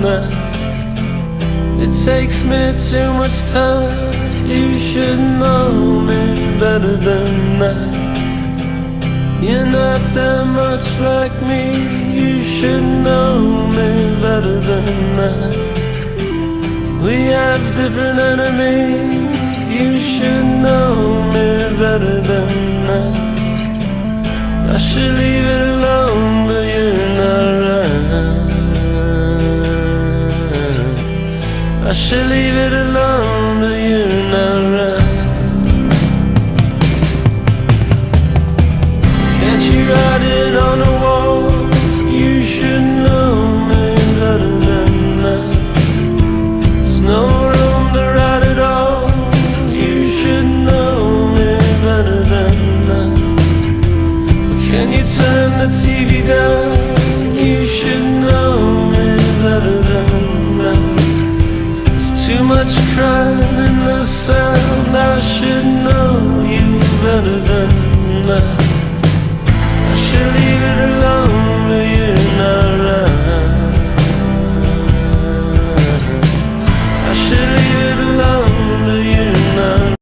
that. It takes me too much time. You should know me better than that. You're not that much like me. You should know me better than that. We have different enemies. You should know me better than that. I should leave it alone, but you're not right. I should leave it alone, but you're not right. Can't you write it on the wall? You should know me better than that. There's no room to write it all. You should know me better than that. Can you turn the TV down? You should know me better than that. There's too much crying in the sound. I should know you better than that.